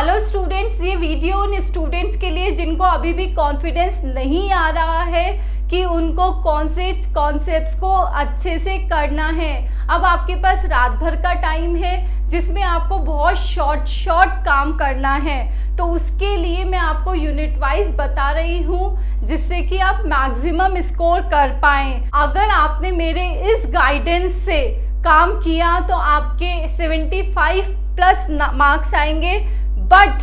Hello students, ये video उन students के लिए जिनको अभी भी कॉन्फिडेंस नहीं आ रहा है कि उनको कौन से कॉन्सेप्ट्स को अच्छे से करना है। अब आपके पास रात भर का टाइम है जिसमें आपको बहुत शॉर्ट काम करना है, तो उसके लिए मैं आपको यूनिट वाइज बता रही हूँ जिससे कि आप मैक्सिमम स्कोर कर पाएँ। अगर आपने मेरे इस गाइडेंस से काम किया तो आपके 75+ मार्क्स आएंगे, बट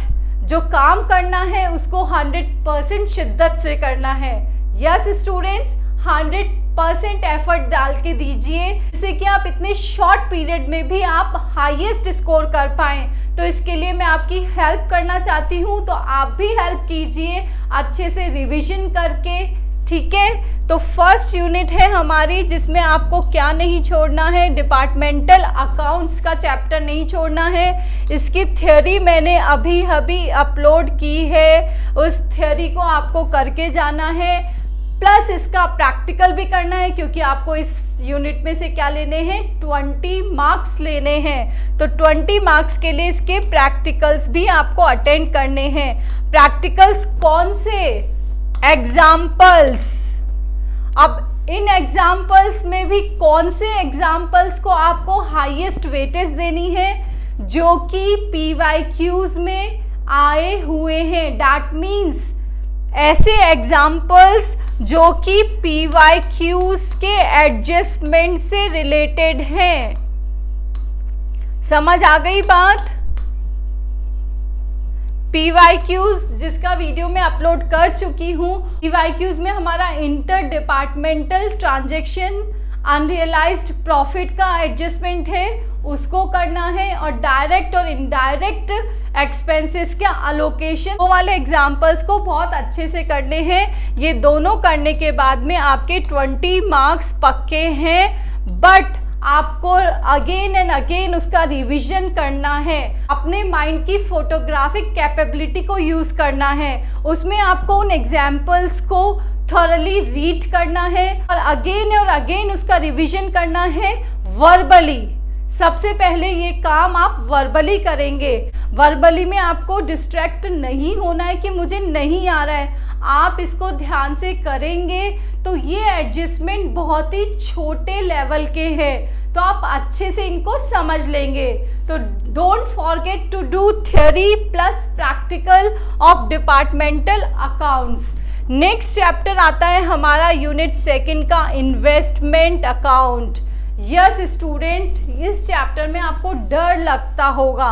जो काम करना है उसको 100% शिद्दत से करना है। यस स्टूडेंट्स, 100% एफर्ट डाल के दीजिए जिससे कि आप इतने शॉर्ट पीरियड में भी आप हाईएस्ट स्कोर कर पाएँ। तो इसके लिए मैं आपकी हेल्प करना चाहती हूँ, तो आप भी हेल्प कीजिए अच्छे से रिवीजन करके, ठीक है। तो फर्स्ट यूनिट है हमारी जिसमें आपको क्या नहीं छोड़ना है, डिपार्टमेंटल अकाउंट्स का चैप्टर नहीं छोड़ना है। इसकी थ्योरी मैंने अभी अपलोड की है, उस थ्योरी को आपको करके जाना है, प्लस इसका प्रैक्टिकल भी करना है क्योंकि आपको इस यूनिट में से क्या लेने हैं, 20 मार्क्स लेने हैं। तो 20 मार्क्स के लिए इसके प्रैक्टिकल्स भी आपको अटेंड करने हैं। प्रैक्टिकल्स कौन से? एग्जाम्पल्स। अब इन एग्जाम्पल्स में भी कौन से एग्जाम्पल्स को आपको हाईएस्ट वेटेज देनी है, जो कि PYQs में आए हुए हैं। डैट मीन्स ऐसे एग्जाम्पल्स जो कि PYQs के एडजस्टमेंट से रिलेटेड हैं। समझ आ गई बात? PYQs जिसका वीडियो मैं अपलोड कर चुकी हूँ, PYQs में हमारा inter departmental transaction unrealised profit का एडजस्टमेंट है, उसको करना है, और डायरेक्ट और इनडायरेक्ट एक्सपेंसेस के अलोकेशन, वो वाले एग्जाम्पल्स को बहुत अच्छे से करने हैं। ये दोनों करने के बाद में आपके 20 मार्क्स पक्के हैं, बट आपको अगेन एंड अगेन उसका रिवीजन करना है। अपने माइंड की फोटोग्राफिक कैपेबिलिटी को यूज़ करना है, उसमें आपको उन एग्जाम्पल्स को थॉरली रीड करना है और अगेन उसका रिवीजन करना है वर्बली। सबसे पहले ये काम आप वर्बली करेंगे। वर्बली में आपको डिस्ट्रैक्ट नहीं होना है कि मुझे नहीं आ रहा है, आप इसको ध्यान से करेंगे तो ये एडजस्टमेंट बहुत ही छोटे लेवल के हैं, तो आप अच्छे से इनको समझ लेंगे। तो don't forget to do theory plus practical of departmental accounts. Next chapter आता है हमारा यूनिट 2 का इन्वेस्टमेंट अकाउंट। यस स्टूडेंट, इस चैप्टर में आपको डर लगता होगा,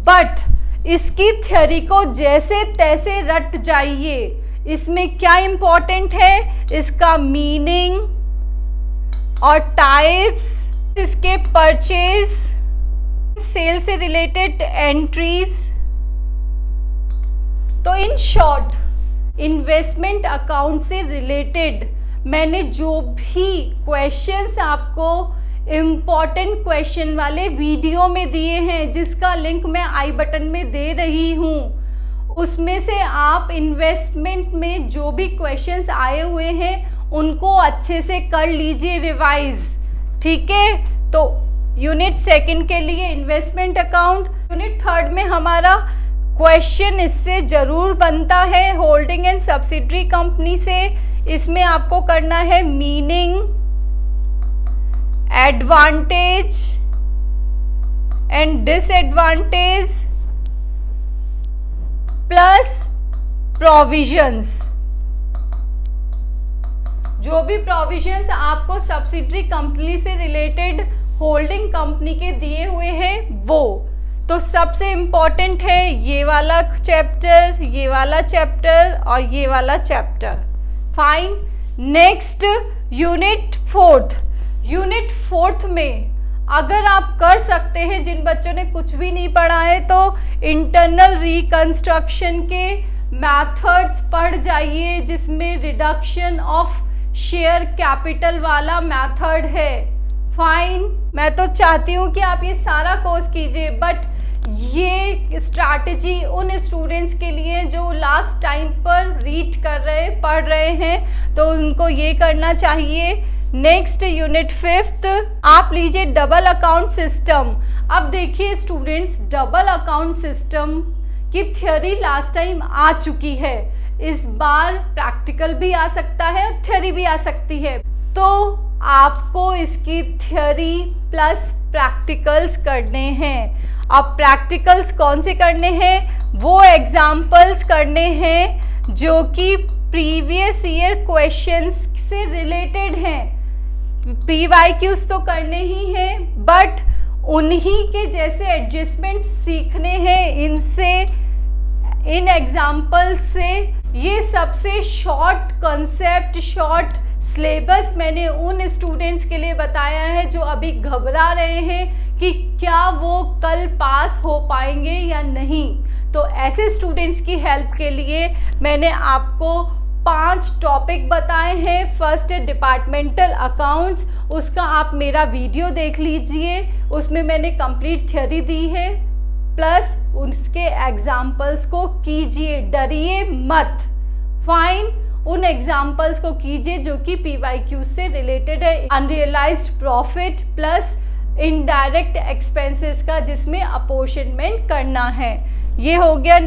बट इसकी थ्योरी को जैसे तैसे रट जाइए। इसमें क्या इंपॉर्टेंट है, इसका मीनिंग और टाइप्स, इसके परचेज, सेल से रिलेटेड एंट्रीज। तो इन शॉर्ट इन्वेस्टमेंट अकाउंट से रिलेटेड मैंने जो भी क्वेश्चंस आपको इम्पॉर्टेंट क्वेश्चन वाले वीडियो में दिए हैं, जिसका लिंक मैं आई बटन में दे रही हूँ, उसमें से आप इन्वेस्टमेंट में जो भी क्वेश्चंस आए हुए हैं उनको अच्छे से कर लीजिए रिवाइज, ठीक है। तो यूनिट 2 के लिए इन्वेस्टमेंट अकाउंट। यूनिट 3 में हमारा क्वेश्चन इससे ज़रूर बनता है, होल्डिंग एंड सब्सिडरी कंपनी से। इसमें आपको करना है meaning, advantage and disadvantage plus provisions. जो भी प्रोविजंस आपको सब्सिडरी कंपनी से रिलेटेड होल्डिंग कंपनी के दिए हुए हैं वो। तो सबसे इम्पॉर्टेंट है ये वाला चैप्टर, ये वाला चैप्टर और ये वाला chapter. Fine. Next unit 4। Unit 4 में अगर आप कर सकते हैं, जिन बच्चों ने कुछ भी नहीं पढ़ा है तो इंटरनल रिकंस्ट्रक्शन के मेथड्स पढ़ जाइए, जिसमें रिडक्शन ऑफ शेयर कैपिटल वाला मेथड है। फाइन। मैं तो चाहती हूँ कि आप ये सारा कोर्स कीजिए, बट ये स्ट्रैटेजी उन स्टूडेंट्स के लिए जो लास्ट टाइम पर रीड कर रहे, पढ़ रहे हैं, तो उनको ये करना चाहिए। नेक्स्ट यूनिट 5 आप लीजिए डबल अकाउंट सिस्टम। अब देखिए स्टूडेंट्स, डबल अकाउंट सिस्टम कि थ्योरी लास्ट टाइम आ चुकी है, इस बार प्रैक्टिकल भी आ सकता है और थ्योरी भी आ सकती है। तो आपको इसकी थ्योरी प्लस प्रैक्टिकल्स करने हैं। अब प्रैक्टिकल्स कौन से करने हैं? वो एग्जाम्पल्स करने हैं जो कि प्रीवियस ईयर क्वेश्चंस से रिलेटेड हैं। PYQs तो करने ही हैं, बट उन्हीं के जैसे एडजस्टमेंट सीखने हैं इनसे, इन एग्जाम्पल्स से। ये सबसे शॉर्ट कंसेप्ट, शॉर्ट सिलेबस मैंने उन स्टूडेंट्स के लिए बताया है जो अभी घबरा रहे हैं कि क्या वो कल पास हो पाएंगे या नहीं। तो ऐसे स्टूडेंट्स की हेल्प के लिए मैंने आपको 5 टॉपिक बताए हैं। फर्स्ट है डिपार्टमेंटल अकाउंट्स, उसका आप मेरा वीडियो देख लीजिए, उसमें मैंने कंप्लीट थ्योरी दी है, प्लस उसके एग्जाम्पल्स को कीजिए, डरिए मत। फाइन, उन एग्जाम्पल्स को कीजिए जो कि PYQ से रिलेटेड है। Unrealised profit plus indirect expenses का, जिसमें अपोर्शनमेंट करना है। ये हो गया।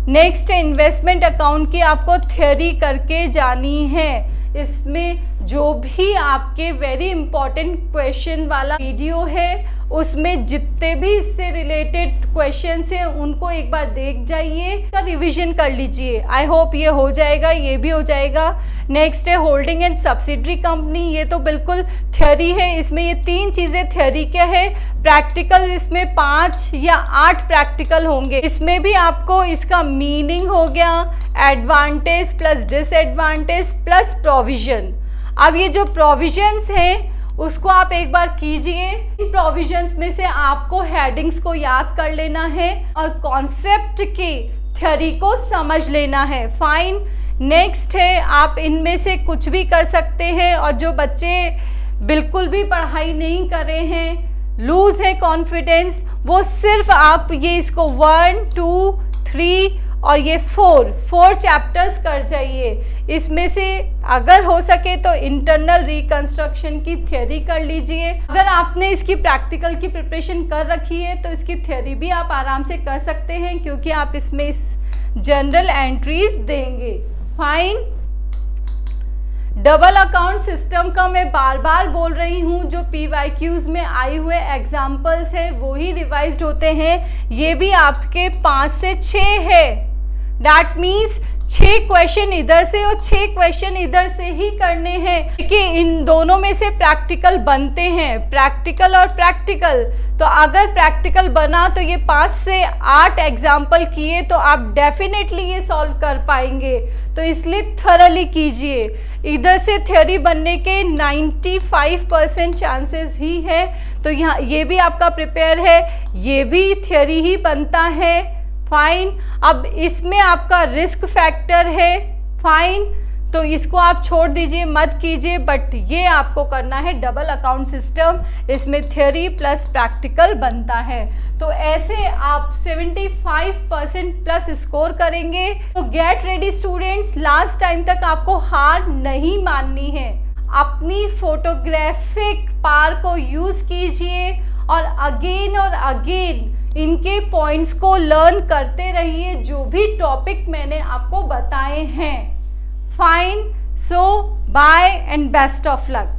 नेक्स्ट है इन्वेस्टमेंट अकाउंट की आपको थ्योरी करके जानी है। इसमें जो भी आपके वेरी इंपॉर्टेंट क्वेश्चन वाला वीडियो है, उसमें जितने भी इससे रिलेटेड क्वेश्चंस हैं उनको एक बार देख जाइए, इसका रिवीजन कर लीजिए। आई होप ये हो जाएगा, ये भी हो जाएगा। नेक्स्ट है होल्डिंग एंड सब्सिडरी कंपनी, ये तो बिल्कुल थ्योरी है। इसमें ये 3 चीज़ें थ्योरी क्या है, प्रैक्टिकल इसमें 5 या 8 प्रैक्टिकल होंगे। इसमें भी आपको इसका मीनिंग हो गया, advantage plus disadvantage plus provision. अब ये जो प्रोविजंस हैं उसको आप एक बार कीजिए। इन प्रोविजंस में से आपको हेडिंग्स को याद कर लेना है और कॉन्सेप्ट की थ्योरी को समझ लेना है। फाइन। नेक्स्ट है आप इनमें से कुछ भी कर सकते हैं, और जो बच्चे बिल्कुल भी पढ़ाई नहीं कर रहे हैं, लूज है कॉन्फिडेंस, वो सिर्फ आप ये इसको 1, 2, 3 और ये 4 चैप्टर्स कर जाइए। इसमें से अगर हो सके तो इंटरनल रिकंस्ट्रक्शन की थ्योरी कर लीजिए। अगर आपने इसकी प्रैक्टिकल की प्रिपरेशन कर रखी है तो इसकी थ्योरी भी आप आराम से कर सकते हैं, क्योंकि आप इसमें जनरल एंट्रीज देंगे। फाइन। डबल अकाउंट सिस्टम का मैं बार बार बोल रही हूँ, जो PYQs में आए हुए एग्जाम्पल्स हैं वो ही रिवाइज्ड होते हैं। ये भी आपके 5 से 6 है। दैट मीन्स 6 क्वेश्चन इधर से और 6 क्वेश्चन इधर से ही करने हैं, कि इन दोनों में से प्रैक्टिकल बनते हैं, प्रैक्टिकल और प्रैक्टिकल। तो अगर प्रैक्टिकल बना तो ये 5 से 8 एग्जाम्पल किए तो आप डेफिनेटली ये सॉल्व कर पाएंगे। तो इसलिए थरली कीजिए। इधर से थ्योरी बनने के 95% चांसेस ही है। तो यहाँ ये भी आपका प्रिपेयर है, ये भी थ्योरी ही बनता है। फाइन। अब इसमें आपका रिस्क फैक्टर है। फाइन, तो इसको आप छोड़ दीजिए, मत कीजिए, बट ये आपको करना है डबल अकाउंट सिस्टम। इसमें थ्योरी प्लस प्रैक्टिकल बनता है। तो ऐसे आप 75% प्लस स्कोर करेंगे। तो get ready students, last time तक आपको हार नहीं माननी है। अपनी फोटोग्राफिक पावर को यूज कीजिए और अगेन इनके पॉइंट्स को लर्न करते रहिए, जो भी टॉपिक मैंने आपको बताए हैं। Fine. So bye and best of luck.